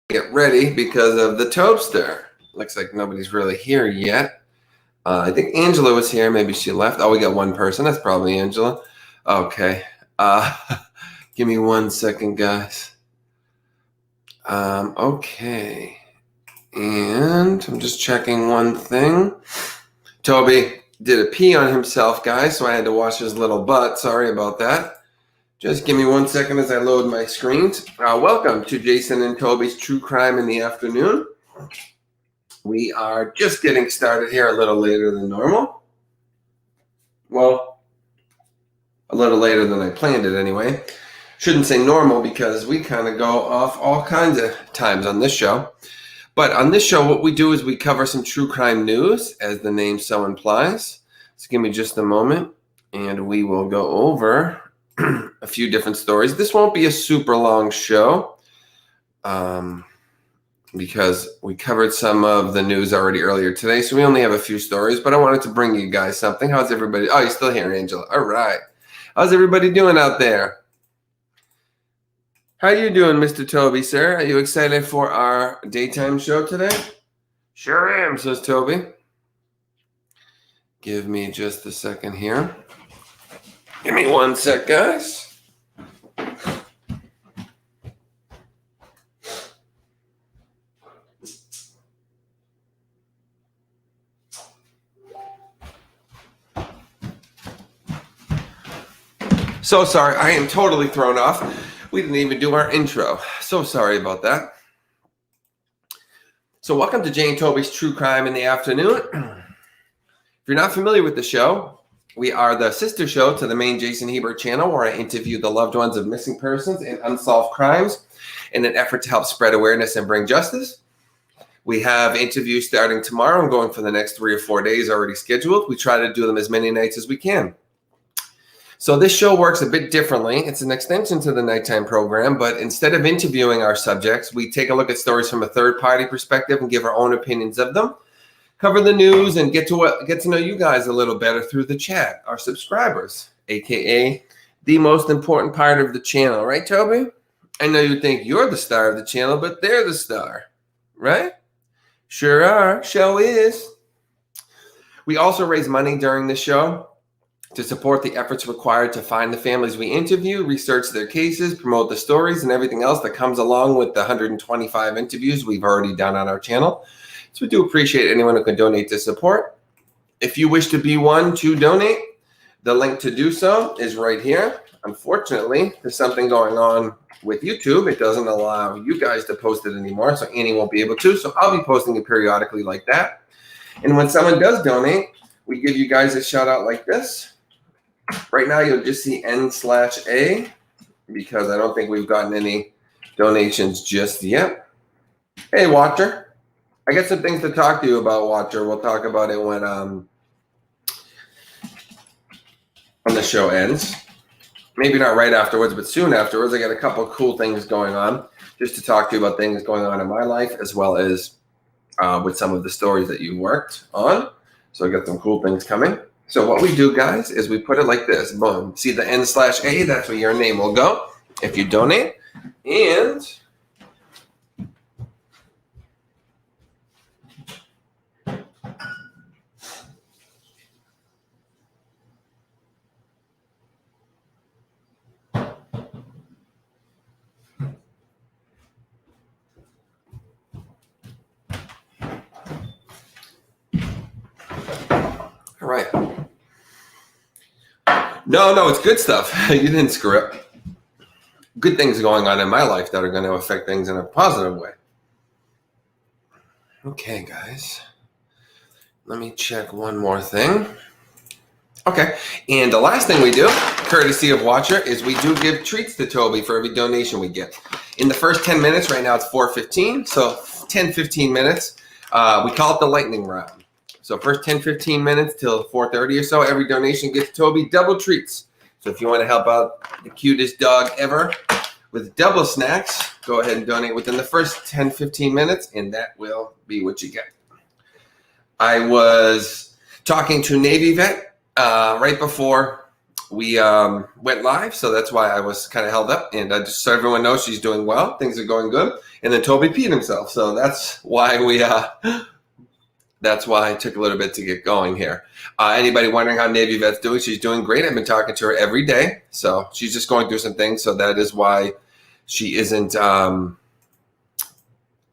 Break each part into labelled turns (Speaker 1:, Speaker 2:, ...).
Speaker 1: get ready because of the Tobster. Looks like nobody's really here yet. I think Angela was here. Maybe she left. Oh, we got one person. That's probably Angela. Okay. Give me 1 second, guys. Okay. And I'm just checking one thing. Toby did a pee on himself, guys, so I had to wash his little butt. Sorry about that. Just give me 1 second as I load my screens. Welcome to Jason and Toby's True Crime in the Afternoon. We are just getting started here a little later than normal. Well, a little later than I planned it anyway. Shouldn't say normal because we kind of go off all kinds of times on this show. But on this show, what we do is we cover some true crime news, as the name so implies. So give me just a moment, and we will go over a few different stories. This won't be a super long show because we covered some of the news already earlier today, so we only have a few stories, but I wanted to bring you guys something. How's everybody? Oh, you're still here, Angela. All right. How's everybody doing out there? How you doing, Mr. Toby, sir? Are you excited for our daytime show today? Sure am, says Toby. Give me just a second here. Give me 1 sec, guys. So sorry, I am totally thrown off. We didn't even do our intro. So sorry about that. So welcome to Jay and Toby's True Crime in the Afternoon. If you're not familiar with the show, we are the sister show to the main Jason Hebert channel, where I interview the loved ones of missing persons and unsolved crimes in an effort to help spread awareness and bring justice. We have interviews starting tomorrow and going for the next 3 or 4 days already scheduled. We try to do them as many nights as we can. So this show works a bit differently. It's an extension to the nighttime program, but instead of interviewing our subjects, we take a look at stories from a third-party perspective and give our own opinions of them, cover the news, and get to know you guys a little better through the chat, our subscribers, aka the most important part of the channel, right, Toby? I know you think you're the star of the channel, but they're the star, right? Sure are. Show is. We also raise money during the show to support the efforts required to find the families we interview, research their cases, promote the stories, and everything else that comes along with the 125 interviews we've already done on our channel. So we do appreciate anyone who can donate to support. If you wish to be one to donate, the link to do so is right here. Unfortunately, there's something going on with YouTube. It doesn't allow you guys to post it anymore, so Annie won't be able to. So I'll be posting it periodically like that. And when someone does donate, we give you guys a shout out like this. Right now, you'll just see N/A because I don't think we've gotten any donations just yet. Hey, Watcher. I got some things to talk to you about, Watcher. We'll talk about it when the show ends. Maybe not right afterwards, but soon afterwards. I got a couple of cool things going on just to talk to you about things going on in my life, as well as with some of the stories that you worked on. So I got some cool things coming. So what we do, guys, is we put it like this. Boom. See the N/A? That's where your name will go if you donate. And all right. No, it's good stuff. You didn't screw it. Good things going on in my life that are going to affect things in a positive way. Okay, guys. Let me check one more thing. Okay, and the last thing we do, courtesy of Watcher, is we do give treats to Toby for every donation we get. In the first 10 minutes, right now it's 4:15, so 10-15 minutes, we call it the lightning round. So first 10-15 minutes till 4:30 or so, every donation gets Toby double treats. So if you want to help out the cutest dog ever with double snacks, go ahead and donate within the first 10-15 minutes, and that will be what you get. I was talking to Navy vet right before we went live, so that's why I was kind of held up. And just so everyone knows she's doing well, things are going good. And then Toby peed himself, so that's why that's why it took a little bit to get going here. Anybody wondering how Navy Vet's doing? She's doing great. I've been talking to her every day, so she's just going through some things. So that is why she isn't.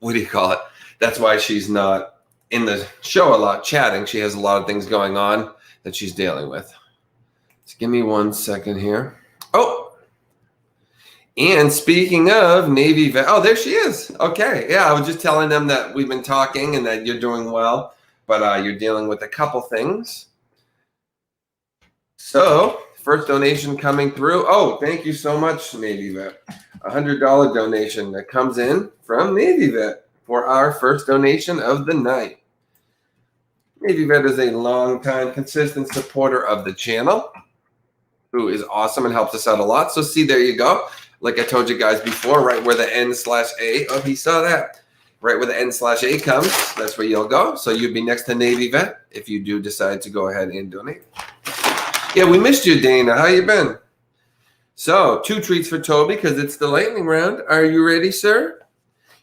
Speaker 1: What do you call it? That's why she's not in the show a lot chatting. She has a lot of things going on that she's dealing with. Just give me 1 second here. Oh, and speaking of Navy Vet, oh, there she is. Okay, yeah, I was just telling them that we've been talking and that you're doing well, but you're dealing with a couple things. So, first donation coming through. Oh, thank you so much, Navy Vet. $100 donation that comes in from Navy Vet for our first donation of the night. Navy Vet is a long-time consistent supporter of the channel, who is awesome and helps us out a lot. So see, there you go. Like I told you guys before, right where the N/A, oh, he saw that. Right where the N/A comes, that's where you'll go. So you'd be next to Navy Vet if you do decide to go ahead and donate. Yeah, we missed you, Dana. How you been? So 2 treats for Toby because it's the lightning round. Are you ready, sir?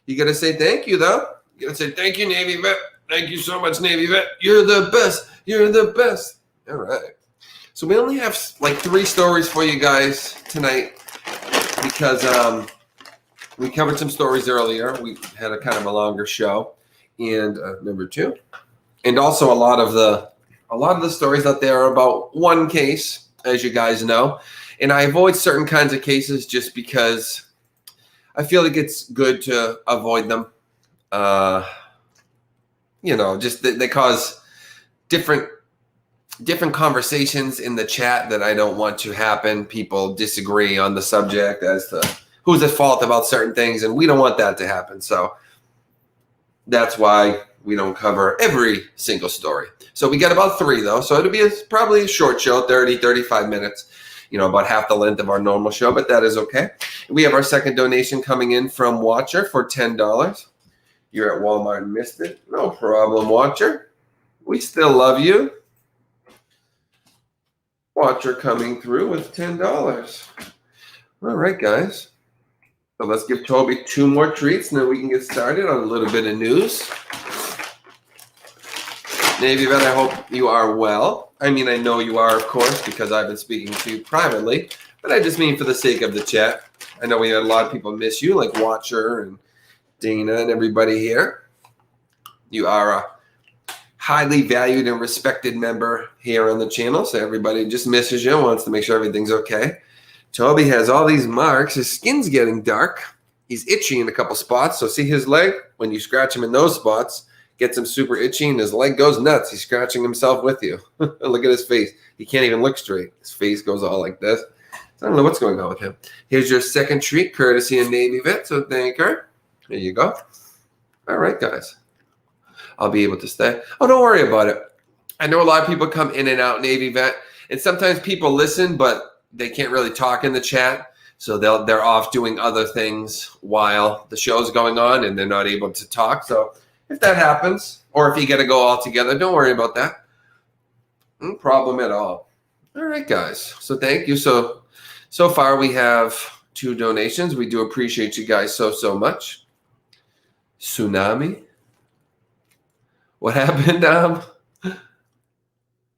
Speaker 1: You got to say thank you, though. You got to say thank you, Navy Vet. Thank you so much, Navy Vet. You're the best. You're the best. All right. So we only have like 3 stories for you guys tonight because we covered some stories earlier. We had a kind of a longer show, and number 2, and also a lot of the stories out there are about one case, as you guys know, and I avoid certain kinds of cases just because I feel like it's good to avoid them. Just they cause different conversations in the chat that I don't want to happen. People disagree on the subject as to who's at fault about certain things, and we don't want that to happen. So that's why we don't cover every single story. So we got about 3, though. So it'll be probably a short show, 30, 35 minutes, about half the length of our normal show, but that is okay. We have our second donation coming in from Watcher for $10. You're at Walmart and missed it. No problem, Watcher. We still love you. Watcher coming through with $10. All right, guys. So let's give Toby 2 more treats, and then we can get started on a little bit of news. Navy Vet, I hope you are well. I mean, I know you are, of course, because I've been speaking to you privately, but I just mean for the sake of the chat. I know we had a lot of people miss you, like Watcher and Dana and everybody here. You are a highly valued and respected member here on the channel, so everybody just misses you, wants to make sure everything's okay. Toby has all these marks. His skin's getting dark. He's itchy in a couple spots. So see his leg? When you scratch him in those spots, gets him super itchy, and his leg goes nuts. He's scratching himself with you. Look at his face. He can't even look straight. His face goes all like this. So I don't know what's going on with him. Here's your second treat, courtesy of Navy Vet, so thank her. There you go. All right, guys. I'll be able to stay. Oh, don't worry about it. I know a lot of people come in and out Navy Vet, and sometimes people listen, but they can't really talk in the chat, so they're off doing other things while the show's going on, and they're not able to talk. So if that happens, or if you got to go all together, don't worry about that. No problem at all. All right, guys. So thank you. So far we have 2 donations. We do appreciate you guys so much. Tsunami. What happened?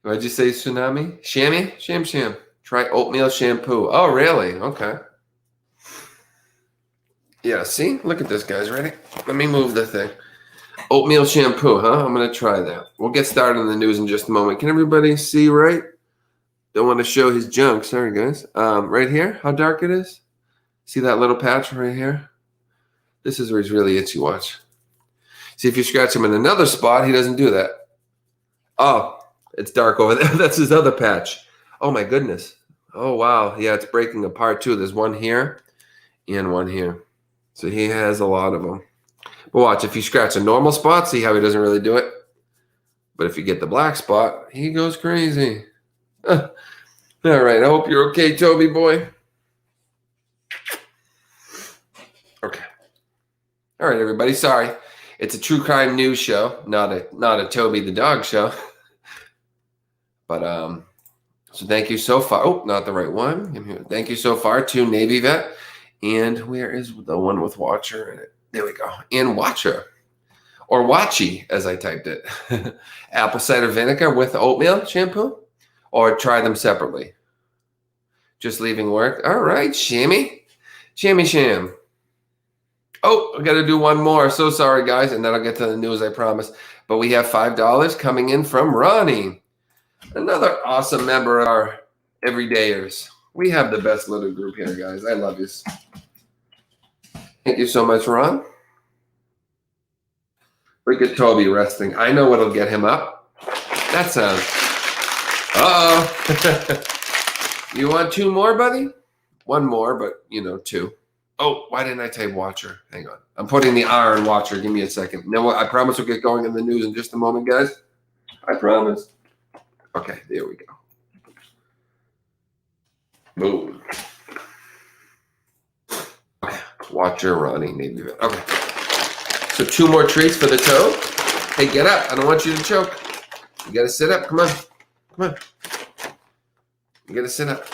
Speaker 1: Why'd you say tsunami? Shammy? Sham. Try oatmeal shampoo. Oh, really? Okay. Yeah, see? Look at this, guys. Ready? Let me move the thing. Oatmeal shampoo, huh? I'm going to try that. We'll get started in the news in just a moment. Can everybody see right? Don't want to show his junk. Sorry, guys. Right here, how dark it is? See that little patch right here? This is where he's really itchy. Watch. See, if you scratch him in another spot, he doesn't do that. Oh, it's dark over there. That's his other patch. Oh, my goodness. Oh, wow. Yeah, it's breaking apart, too. There's one here and one here. So he has a lot of them. But watch, if you scratch a normal spot, see how he doesn't really do it? But if you get the black spot, he goes crazy. All right. I hope you're okay, Toby boy. Okay. All right, everybody. Sorry. It's a true crime news show, not a Toby the dog show. But So thank you so far. Oh, not the right one. Thank you so far to Navy Vet. And where is the one with Watcher in it? There we go. And Watcher. Or Watchy, as I typed it. Apple cider vinegar with oatmeal shampoo. Or try them separately. Just leaving work. All right, Shammy. Shammy Sham. Oh, I got to do one more. So sorry, guys. And then I'll get to the news, I promise. But we have $5 coming in from Ronnie. Another awesome member of our everydayers. We have the best little group here, guys. I love you. Thank you so much, Ron. Look at Toby resting. I know what'll get him up. That sounds. Uh-oh. You want two more, buddy? One more, but, two. Oh, why didn't I type Watcher? Hang on. I'm putting the R in Watcher. Give me a second. No, I promise we'll get going in the news in just a moment, guys. I promise. Okay, there we go. Boom. Okay, Watcher, Ronnie, Navy Vet. Okay. So 2 more treats for the toe. Hey, get up. I don't want you to choke. You got to sit up. Come on. Come on. You got to sit up.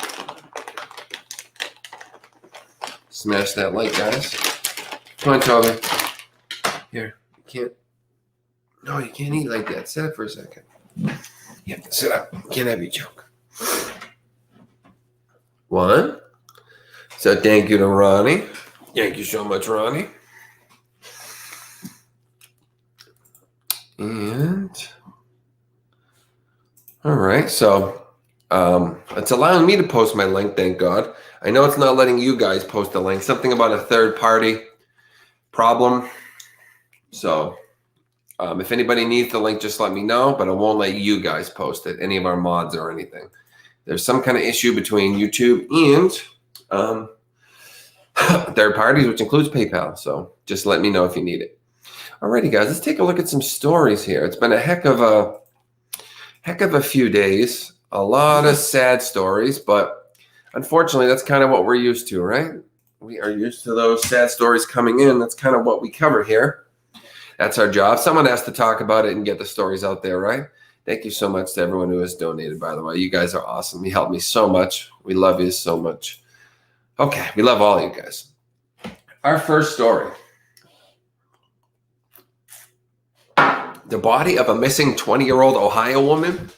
Speaker 1: Smash that like, guys. Come on, Toby. Here. You can't. No, you can't eat like that. Sit up for a second. You have to sit up. Can't have you choke. 1. So thank you to Ronnie. Thank you so much, Ronnie. And all right, so it's allowing me to post my link, thank God. I know it's not letting you guys post the link. Something about a third-party problem. So if anybody needs the link, just let me know, but I won't let you guys post it, any of our mods or anything. There's some kind of issue between YouTube and third parties, which includes PayPal. So just let me know if you need it. Alrighty, guys, let's take a look at some stories here. It's been a heck of a few days. A lot of sad stories, but unfortunately, that's kind of what we're used to, right? We are used to those sad stories coming in. That's kind of what we cover here. That's our job. Someone has to talk about it and get the stories out there, right? Thank you so much to everyone who has donated, by the way. You guys are awesome. You helped me so much. We love you so much. Okay, we love all you guys. Our first story. The body of a missing 20-year-old Ohio woman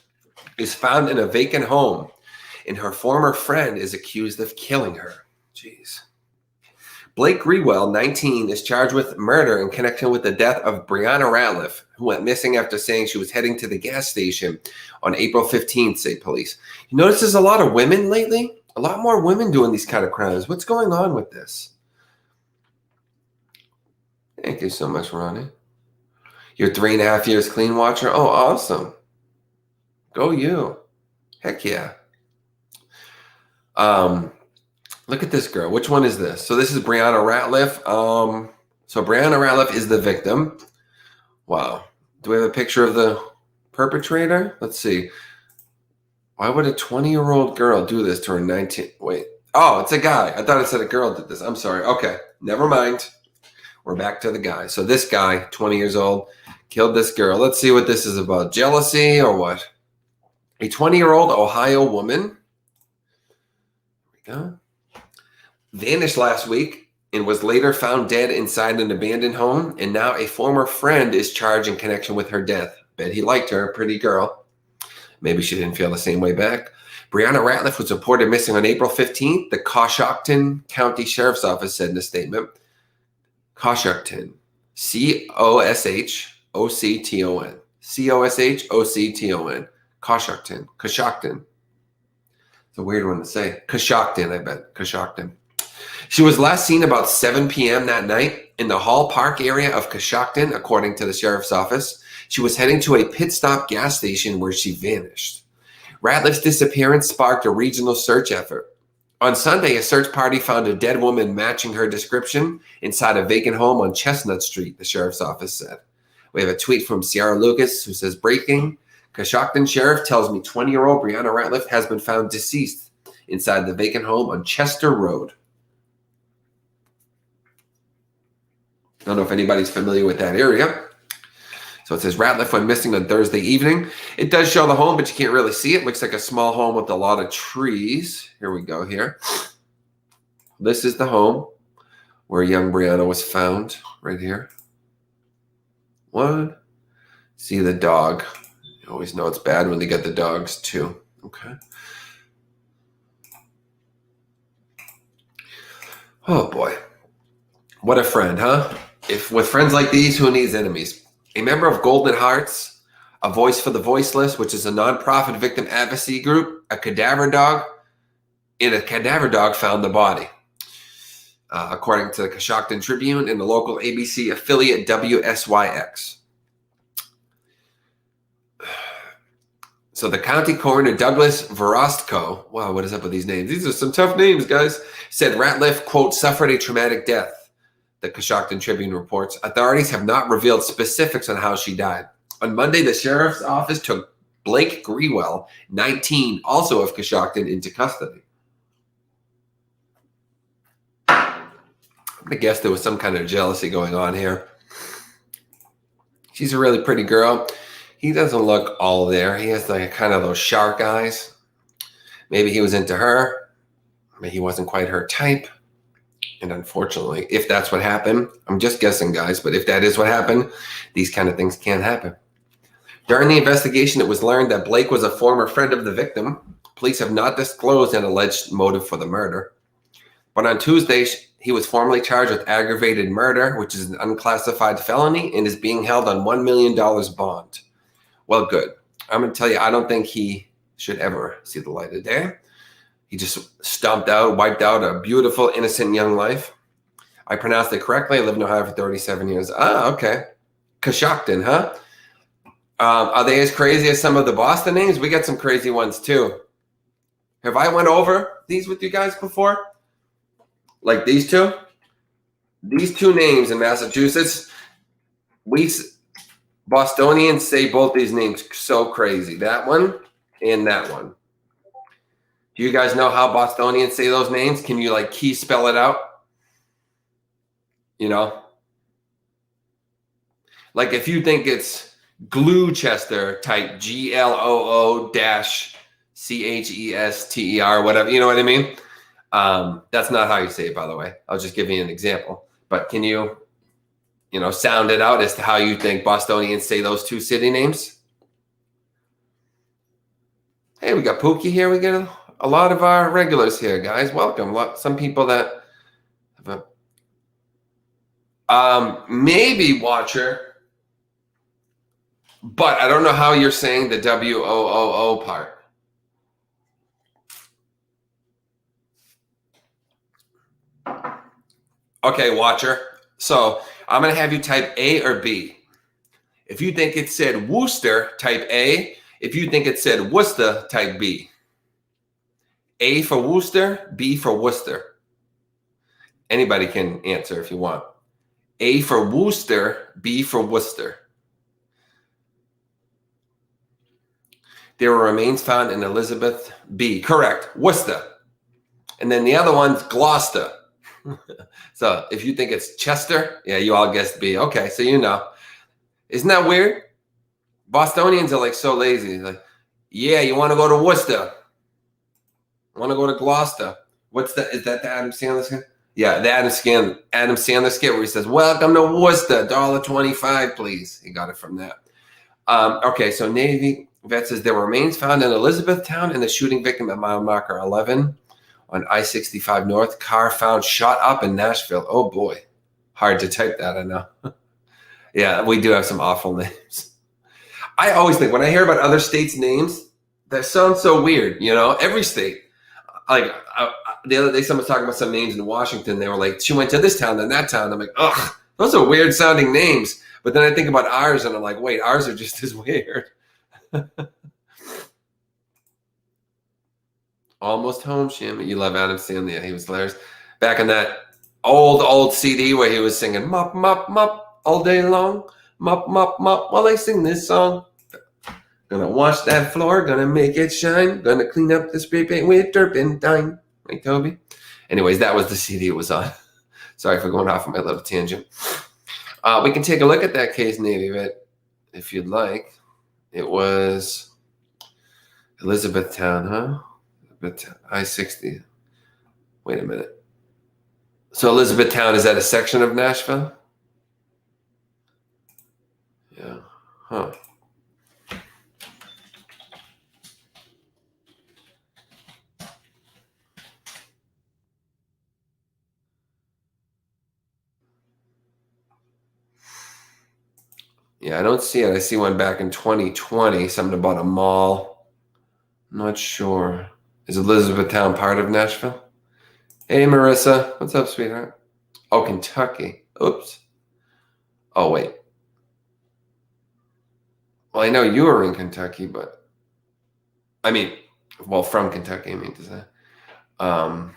Speaker 1: is found in a vacant home, and her former friend is accused of killing her. Jeez. Blake Grewell, 19, is charged with murder in connection with the death of Brianna Ratliff, who went missing after saying she was heading to the gas station on April 15th, say police. You notice there's a lot of women lately? A lot more women doing these kind of crimes. What's going on with this? Thank you so much, Ronnie. You're 3.5 years clean, Watcher? Oh, awesome. Go you. Heck yeah. Look at this girl. Which one is this? So this is Brianna Ratliff. So Brianna Ratliff is the victim. Wow. Do we have a picture of the perpetrator? Let's see. Why would a 20-year-old girl do this to her 19? Wait. Oh, it's a guy. I thought it said a girl did this. I'm sorry. Okay. Never mind. We're back to the guy. So this guy, 20 years old, killed this girl. Let's see what this is about. Jealousy or what? A 20-year-old Ohio woman. There we go. Vanished last week and was later found dead inside an abandoned home. And now a former friend is charged in connection with her death. Bet he liked her. Pretty girl. Maybe she didn't feel the same way back. Brianna Ratliff was reported missing on April 15th. The Coshocton County Sheriff's Office said in a statement. Coshocton. C-O-S-H-O-C-T-O-N. C-O-S-H-O-C-T-O-N. Coshocton. Coshocton. It's a weird one to say. Coshocton, I bet. Coshocton. She was last seen about 7 p.m. that night in the Hall Park area of Coshocton, according to the sheriff's office. She was heading to a pit stop gas station where she vanished. Ratliff's disappearance sparked a regional search effort. On Sunday, a search party found a dead woman matching her description inside a vacant home on Chestnut Street, the sheriff's office said. We have a tweet from Sierra Lucas who says, breaking, Coshocton Sheriff tells me 20-year-old Brianna Ratliff has been found deceased inside the vacant home on Chester Road. I don't know if anybody's familiar with that area. So it says Ratliff went missing on Thursday evening. It does show the home, but you can't really see it. Looks like a small home with a lot of trees. Here we go here. This is the home where young Brianna was found, right here. What? See the dog. You always know it's bad when they get the dogs too. Okay. Oh boy. What a friend, huh? If with friends like these, who needs enemies? A member of Golden Hearts, a voice for the voiceless, which is a nonprofit victim advocacy group, a cadaver dog found the body. According to the Coshocton Tribune and the local ABC affiliate WSYX. So the county coroner, Douglas Verostko, wow, what is up with these names? These are some tough names, guys, said Ratliff, quote, suffered a traumatic death, the Coshocton Tribune reports. Authorities have not revealed specifics on how she died. On Monday, the sheriff's office took Blake Grewell, 19, also of Coshocton, into custody. I'm going to guess there was some kind of jealousy going on here. She's a really pretty girl. He doesn't look all there. He has like kind of those shark eyes. Maybe he was into her. Maybe he wasn't quite her type. And unfortunately, if that's what happened, I'm just guessing, guys, but if that is what happened, these kind of things can happen. During the investigation, it was learned that Blake was a former friend of the victim. Police have not disclosed an alleged motive for the murder. But on Tuesday, he was formally charged with aggravated murder, which is an unclassified felony, and is being held on $1 million bond. Well, good. I'm going to tell you, I don't think he should ever see the light of day. He just wiped out a beautiful, innocent young life. I pronounced it correctly. I lived in Ohio for 37 years. Ah, okay. Coshocton, huh? Are they as crazy as some of the Boston names? We got some crazy ones, too. Have I went over these with you guys before? Like these two? These two names in Massachusetts, Bostonians say both these names so crazy. That one and that one. Do you guys know how Bostonians say those names? Can you like key spell it out? You know? Like if you think it's Gloucester, type GLOO-CHESTER, whatever. You know what I mean? That's not how you say it, by the way. I'll just give you an example. But can you sound it out as to how you think Bostonians say those two city names? Hey, we got Pookie here. We get a lot of our regulars here, guys. Welcome. Some people that have maybe Watcher, but I don't know how you're saying the WOOO part. Okay, Watcher. So I'm going to have you type A or B. If you think it said Worcester, type A. If you think it said Worcester, type B. A for Worcester, B for Worcester. Anybody can answer if you want. A for Worcester, B for Worcester. There were remains found in Elizabeth B. Correct. Worcester. And then the other one's Gloucester. So if you think it's Chester, yeah, you all guessed B. Okay, so you know. Isn't that weird? Bostonians are like so lazy. Like, yeah, you want to go to Worcester. Want to go to Gloucester. Is that the Adam Sandler skit? Yeah, the Adam Sandler skit where he says, welcome to Worcester, $1.25, please. He got it from that. Okay, so Navy vet says there were remains found in Elizabethtown and the shooting victim at mile marker 11 on I-65 North. Car found shot up in Nashville. Oh, boy. Hard to type that, I know. Yeah, we do have some awful names. I always think when I hear about other states' names, that sounds so weird, every state. Like the other day, someone was talking about some names in Washington. They were like, she went to this town, then that town. I'm like, ugh, those are weird sounding names. But then I think about ours and I'm like, wait, ours are just as weird. Almost Home, Shim. You love Adam Sandler. Yeah, he was hilarious. Back in that old CD where he was singing mop, mop, mop all day long. Mop, mop, mop while I sing this song. Gonna wash that floor, gonna make it shine, gonna clean up the spray paint with turpentine. Right, Toby? Anyways, that was the CD it was on. Sorry for going off on my little tangent. We can take a look at that case, Navy vet. if you'd like. It was Elizabethtown, huh? I-60. Wait a minute. So Elizabethtown, is that a section of Nashville? Yeah. Huh. Yeah, I don't see it. I see one back in 2020, something about a mall. I'm not sure. Is Elizabethtown part of Nashville? Hey, Marissa. What's up, sweetheart? Oh, Kentucky. Oops. Oh, wait. Well, I know you were in Kentucky, but I mean, well, from Kentucky, I mean to say. Um,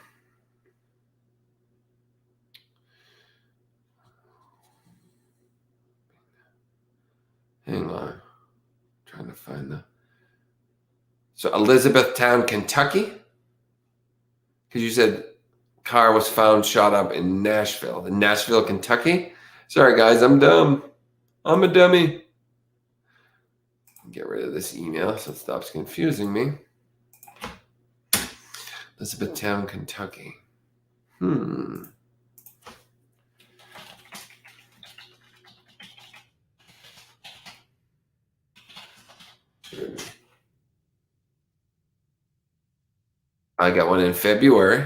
Speaker 1: Hang on. Trying to find the. So Elizabethtown, Kentucky? Because you said car was found shot up in Nashville, Kentucky. Sorry, guys, I'm dumb. I'm a dummy. Get rid of this email so it stops confusing me. Elizabethtown, Kentucky. I got one in February.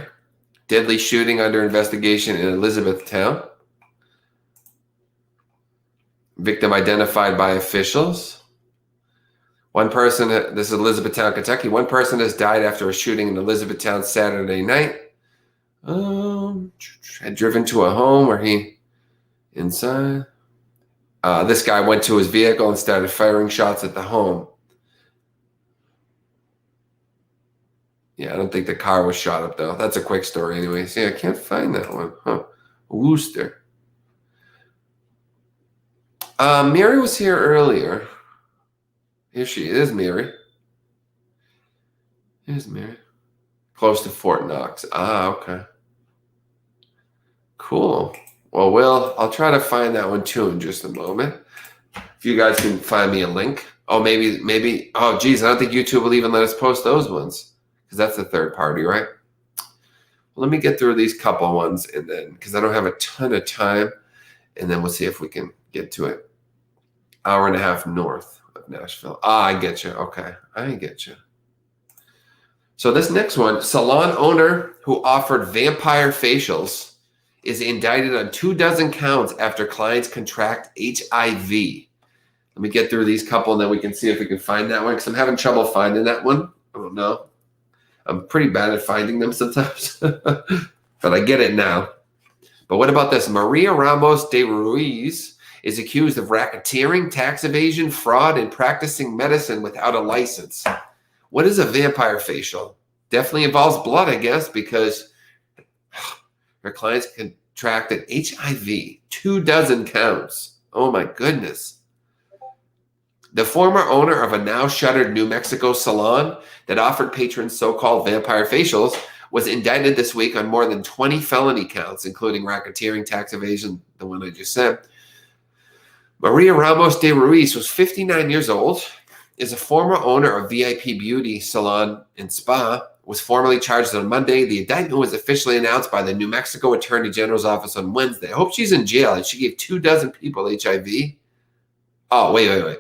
Speaker 1: Deadly shooting under investigation in Elizabethtown. Victim identified by officials. One person, this is Elizabethtown, Kentucky. One person has died after a shooting in Elizabethtown Saturday night. Had driven to a home where he inside. This guy went to his vehicle and started firing shots at the home. Yeah, I don't think the car was shot up though. That's a quick story anyway. See, I can't find that one. Huh. Worcester. Mary was here earlier. Here she is, Mary. Here's Mary. Close to Fort Knox. Okay. Cool. Well, I'll try to find that one too in just a moment. If you guys can find me a link. Oh, maybe. Oh, geez, I don't think YouTube will even let us post those ones because that's the third party, right? Well, let me get through these couple ones and then, because I don't have a ton of time, and then we'll see if we can get to it. Hour and a half north of Nashville. I get you. Okay, I get you. So this next one, salon owner who offered vampire facials is indicted on 24 counts after clients contract HIV. Let me get through these couple and then we can see if we can find that one because I'm having trouble finding that one. I don't know. I'm pretty bad at finding them sometimes, but I get it now. But what about this? Maria Ramos de Ruiz is accused of racketeering, tax evasion, fraud, and practicing medicine without a license. What is a vampire facial? Definitely involves blood, I guess, because her clients contracted HIV, 24 counts. Oh my goodness. The former owner of a now shuttered New Mexico salon that offered patrons so-called vampire facials was indicted this week on more than 20 felony counts, including racketeering, tax evasion, the one I just said. Maria Ramos de Ruiz was 59 years old, is a former owner of VIP Beauty Salon and Spa, was formally charged on Monday. The indictment was officially announced by the New Mexico Attorney General's office on Wednesday. I hope she's in jail and she gave 24 people HIV. Oh, wait.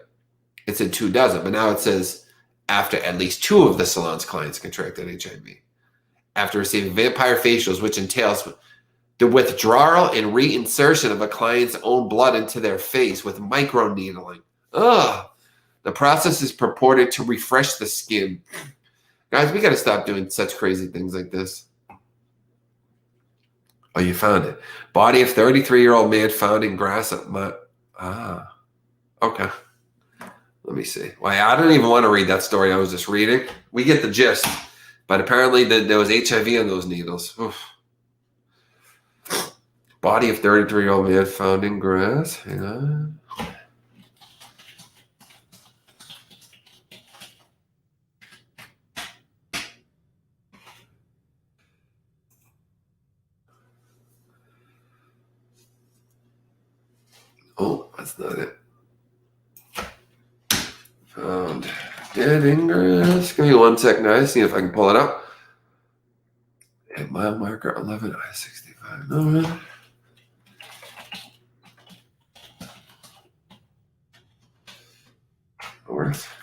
Speaker 1: It said 24, but now it says after at least 2 of the salon's clients contracted HIV. After receiving vampire facials, which entails the withdrawal and reinsertion of a client's own blood into their face with microneedling. The process is purported to refresh the skin. Guys, we got to stop doing such crazy things like this. Oh, you found it. Body of 33-year-old man found in grass at okay. Let me see. Well, I don't even want to read that story I was just reading. We get the gist. But apparently there was HIV in those needles. Oof. Body of 33-year-old man found in grass. Hang on. Oh, that's not it. Get Ingress. Give me 1 sec, guys. See if I can pull it up. Hit mile marker 11 I-65 North. North.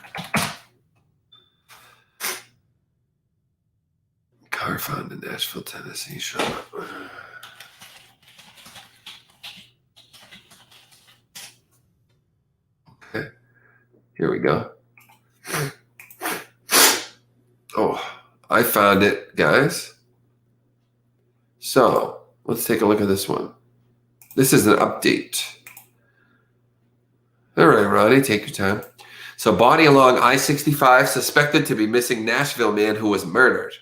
Speaker 1: Car found in Nashville, Tennessee. Show up. Okay. Here we go. Oh, I found it, guys. So let's take a look at this one. This is an update. All right, Ronnie, take your time. So body along I-65 suspected to be missing Nashville man who was murdered.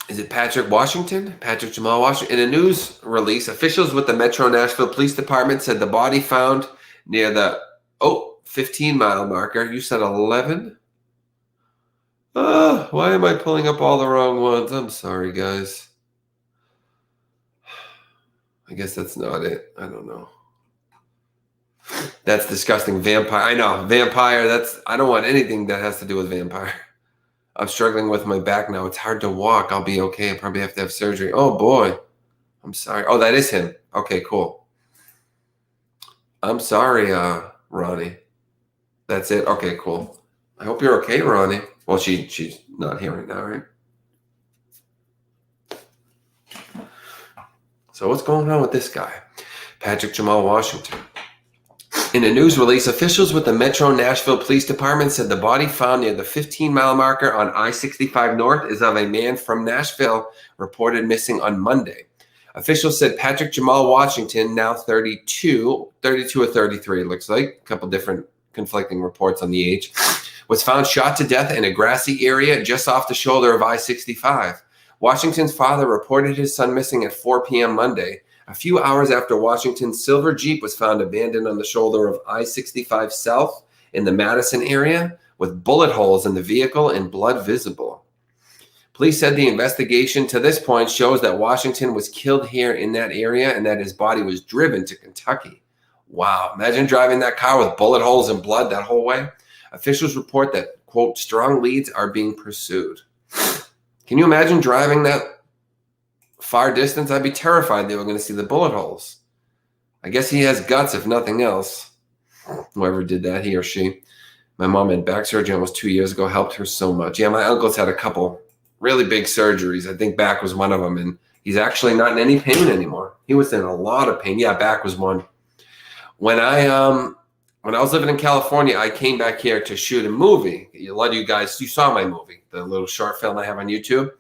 Speaker 1: Is it Patrick Washington? Patrick Jamal Washington. In a news release, officials with the Metro Nashville Police Department said the body found near the 15-mile marker. You said 11? Why am I pulling up all the wrong ones? I'm sorry, guys. I guess that's not it. I don't know. That's disgusting. Vampire. I know. Vampire. I don't want anything that has to do with vampire. I'm struggling with my back now. It's hard to walk. I'll be okay. I probably have to have surgery. Oh, boy. I'm sorry. Oh, that is him. Okay, cool. I'm sorry, Ronnie. That's it? Okay, cool. I hope you're okay, Ronnie. Well, she's not here right now, right? So what's going on with this guy? Patrick Jamal Washington. In a news release, officials with the Metro Nashville Police Department said the body found near the 15-mile marker on I-65 North is of a man from Nashville reported missing on Monday. Officials said Patrick Jamal Washington, now 32 or 33, it looks like, a couple different conflicting reports on the age, was found shot to death in a grassy area just off the shoulder of I-65. Washington's father reported his son missing at 4 p.m. Monday, a few hours after Washington's silver Jeep was found abandoned on the shoulder of I-65 South in the Madison area, with bullet holes in the vehicle and blood visible. Police said the investigation to this point shows that Washington was killed here in that area and that his body was driven to Kentucky. Wow, imagine driving that car with bullet holes and blood that whole way. Officials report that, quote, strong leads are being pursued. Can you imagine driving that far distance? I'd be terrified they were going to see the bullet holes. I guess he has guts, if nothing else. Whoever did that, he or she. My mom had back surgery almost 2 years ago, helped her so much. Yeah, my uncle's had a couple really big surgeries. I think back was one of them, and he's actually not in any pain anymore. He was in a lot of pain. Yeah, back was one. When I was living in California, I came back here to shoot a movie. A lot of you guys, you saw my movie, the little short film I have on YouTube.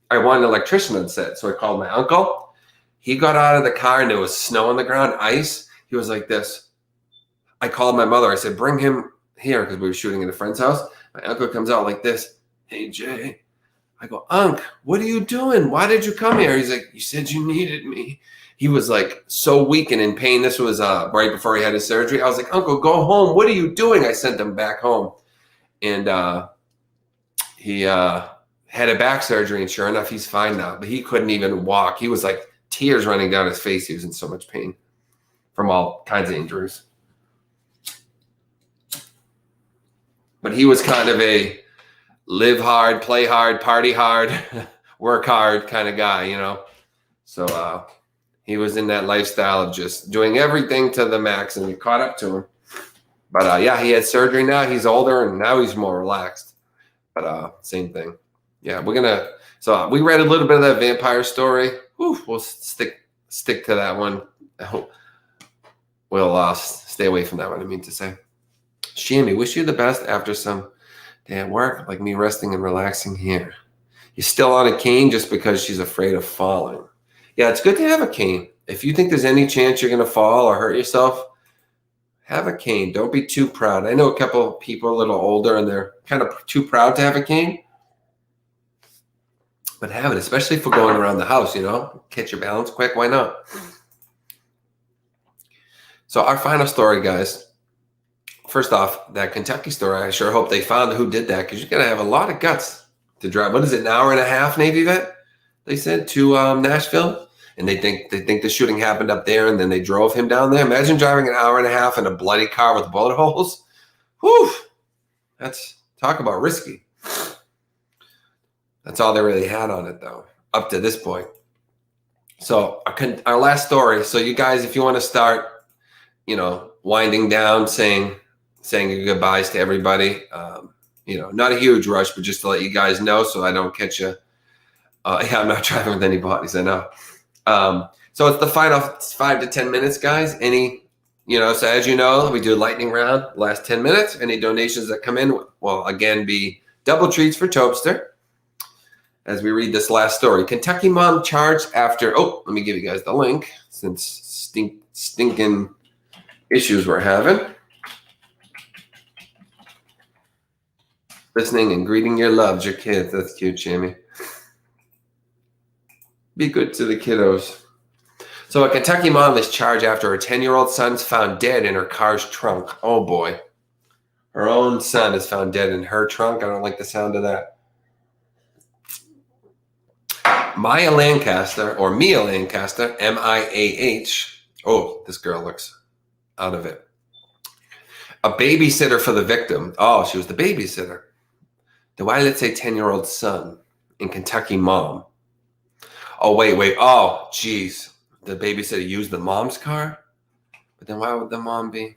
Speaker 1: I wanted an electrician on set, so I called my uncle. He got out of the car, and there was snow on the ground, ice. He was like this. I called my mother. I said, bring him here, because we were shooting at a friend's house. My uncle comes out like this. Hey, Jay. I go, Unc, what are you doing? Why did you come here? He's like, you said you needed me. He was like so weak and in pain. This was right before he had his surgery. I was like, Uncle, go home. What are you doing? I sent him back home. And he had a back surgery, and sure enough, he's fine now. But he couldn't even walk. He was like tears running down his face. He was in so much pain from all kinds of injuries. But he was kind of a live hard, play hard, party hard, work hard kind of guy, you know. So he was in that lifestyle of just doing everything to the max, and we caught up to him. But yeah, he had surgery now. He's older, and now he's more relaxed. But same thing. Yeah, so we read a little bit of that vampire story. Whew, we'll stick to that one. We'll stay away from that one, I mean to say. Shammy, wish you the best after some day at work, like me resting and relaxing here. You're still on a cane just because she's afraid of falling. Yeah, it's good to have a cane. If you think there's any chance you're going to fall or hurt yourself, have a cane. Don't be too proud. I know a couple of people a little older, and they're kind of too proud to have a cane. But have it, especially for going around the house, you know. Catch your balance quick. Why not? So our final story, guys. First off, that Kentucky story, I sure hope they found who did that, because you're going to have a lot of guts to drive. What is it, an hour and a half, Navy vet? They said to Nashville. and they think the shooting happened up there, and then they drove him down there. Imagine driving an hour and a half in a bloody car with bullet holes. Whew, that's talk about risky. That's all they really had on it, though, up to this point. So our last story. So you guys, if you want to start, winding down, saying your goodbyes to everybody. Not a huge rush, but just to let you guys know, so I don't catch you. I'm not driving with any bodies, I know. So it's the final 5 to 10 minutes, guys. So as you know, we do a lightning round, last 10 minutes. Any donations that come in will again be double treats for Tobster. As we read this last story, Kentucky mom charged after, let me give you guys the link since stinking issues we're having. Listening and greeting your loves, your kids. That's cute, Jamie. Be good to the kiddos. So a Kentucky mom is charged after her 10-year-old son's found dead in her car's trunk. Oh, boy. Her own son is found dead in her trunk. I don't like the sound of that. Mia Lancaster, M-I-A-H. Oh, this girl looks out of it. A babysitter for the victim. Oh, she was the babysitter. Why did it say 10-year-old son in Kentucky mom? Oh, wait. Oh, geez. The babysitter used the mom's car? But then why would the mom be?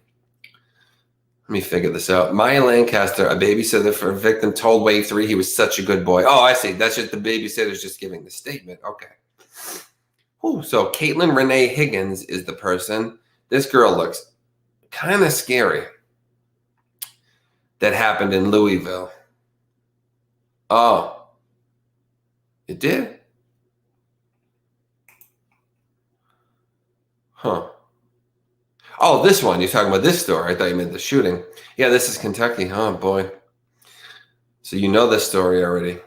Speaker 1: Let me figure this out. Mia Lancaster, a babysitter for a victim, told Wave 3 he was such a good boy. Oh, I see. That's just the babysitter's just giving the statement. Okay. Ooh, so Caitlin Renee Higgins is the person. This girl looks kind of scary. That happened in Louisville. Oh, it did? Huh. Oh, this one. You're talking about this story. I thought you meant the shooting. Yeah, this is Kentucky. Oh, boy. So you know this story already.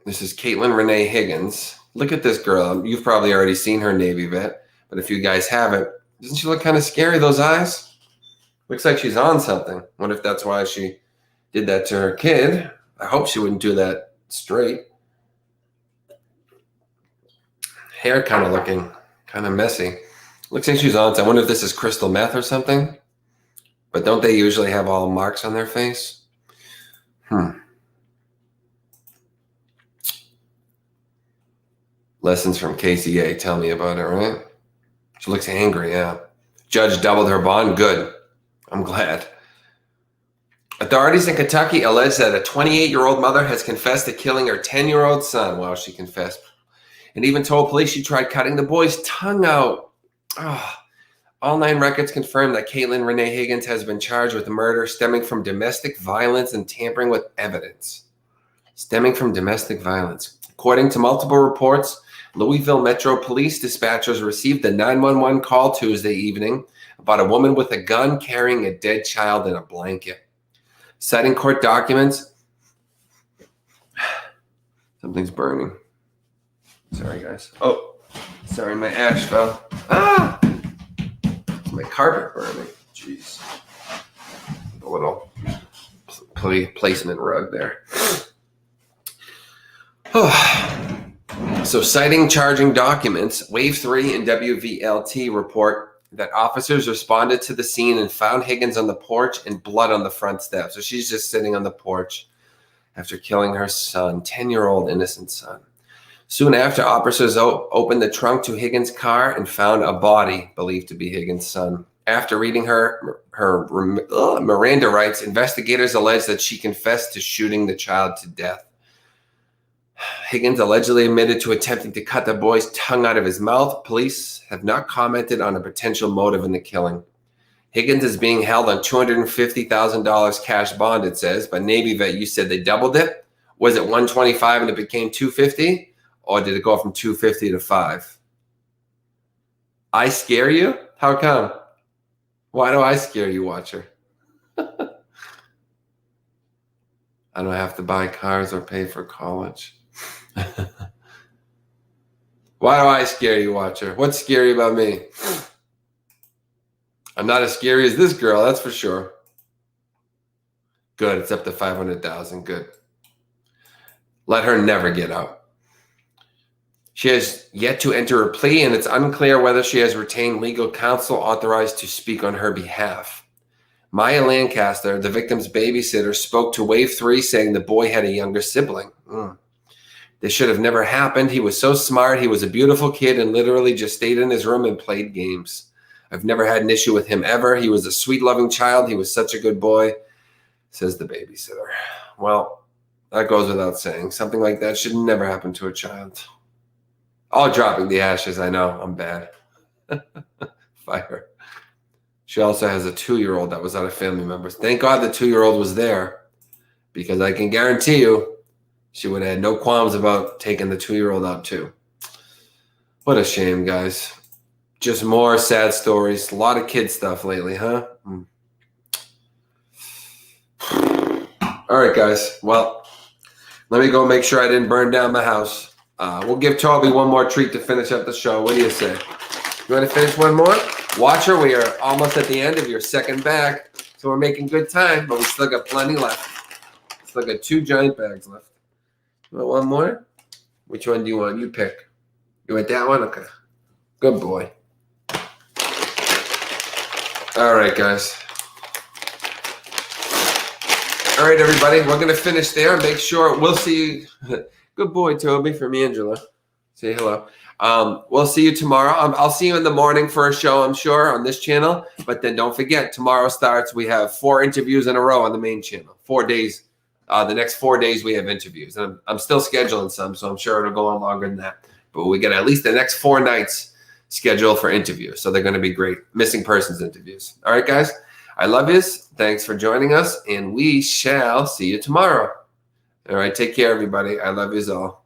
Speaker 1: This is Caitlin Renee Higgins. Look at this girl. You've probably already seen her Navy vet, but if you guys haven't, doesn't she look kind of scary, those eyes? Looks like she's on something. What if that's why she did that to her kid? I hope she wouldn't do that straight. Hair kind of looking kind of messy. Looks like she's on. I wonder if this is crystal meth or something. But don't they usually have all marks on their face? Lessons from KCA. Tell me about it, right? She looks angry, yeah. Judge doubled her bond. Good. I'm glad. Authorities in Kentucky allege that a 28-year-old mother has confessed to killing her 10-year-old son. Wow, she confessed. And even told police she tried cutting the boy's tongue out. All 9 records confirm that Caitlin Renee Higgins has been charged with murder stemming from domestic violence and tampering with evidence. Stemming from domestic violence. According to multiple reports, Louisville Metro Police dispatchers received a 911 call Tuesday evening about a woman with a gun carrying a dead child in a blanket. Citing court documents. Something's burning. Sorry, guys. Oh, sorry, my ash fell. My carpet burning. Jeez. A little placement rug there. So citing charging documents, Wave 3 and WVLT report that officers responded to the scene and found Higgins on the porch and blood on the front step. So she's just sitting on the porch after killing her son, 10-year-old innocent son. Soon after, officers opened the trunk to Higgins' car and found a body believed to be Higgins' son. After reading her Miranda rights, investigators allege that she confessed to shooting the child to death. Higgins allegedly admitted to attempting to cut the boy's tongue out of his mouth. Police have not commented on a potential motive in the killing. Higgins is being held on $250,000 cash bond, it says. But Navy vet, you said they doubled it. Was it $125 and it became $250? Or did it go from $250 to $5? I scare you? How come? Why do I scare you, watcher? I don't have to buy cars or pay for college. Why do I scare you, watcher? What's scary about me? I'm not as scary as this girl, that's for sure. Good, it's up to $500,000. Good. Let her never get out. She has yet to enter a plea, and it's unclear whether she has retained legal counsel authorized to speak on her behalf. Maya Lancaster, the victim's babysitter, spoke to Wave 3, saying the boy had a younger sibling. This should have never happened. He was so smart. He was a beautiful kid and literally just stayed in his room and played games. I've never had an issue with him ever. He was a sweet, loving child. He was such a good boy, says the babysitter. Well, that goes without saying. Something like that should never happen to a child. All dropping the ashes. I know. I'm bad. Fire. She also has a 2-year-old that was out of family members. Thank God the 2-year-old was there, because I can guarantee you she would have had no qualms about taking the 2-year-old out too. What a shame, guys. Just more sad stories. A lot of kid stuff lately, huh? All right, guys. Well, let me go make sure I didn't burn down the house. We'll give Toby one more treat to finish up the show. What do you say? You want to finish one more? Watcher, we are almost at the end of your second bag, so we're making good time, but we still got plenty left. Still got 2 giant bags left. You want one more? Which one do you want? You pick. You want that one? Okay. Good boy. All right, guys. All right, everybody. We're going to finish there. Make sure we'll see you. Good boy, Toby, from Angela. Say hello. We'll see you tomorrow. I'll see you in the morning for a show, I'm sure, on this channel. But then don't forget, tomorrow starts. We have 4 interviews in a row on the main channel. 4 days. The next 4 days we have interviews. And I'm still scheduling some, so I'm sure it'll go on longer than that. But we get at least the next 4 nights scheduled for interviews. So they're going to be great. Missing persons interviews. All right, guys. I love yous. Thanks for joining us. And we shall see you tomorrow. All right. Take care, everybody. I love yous all.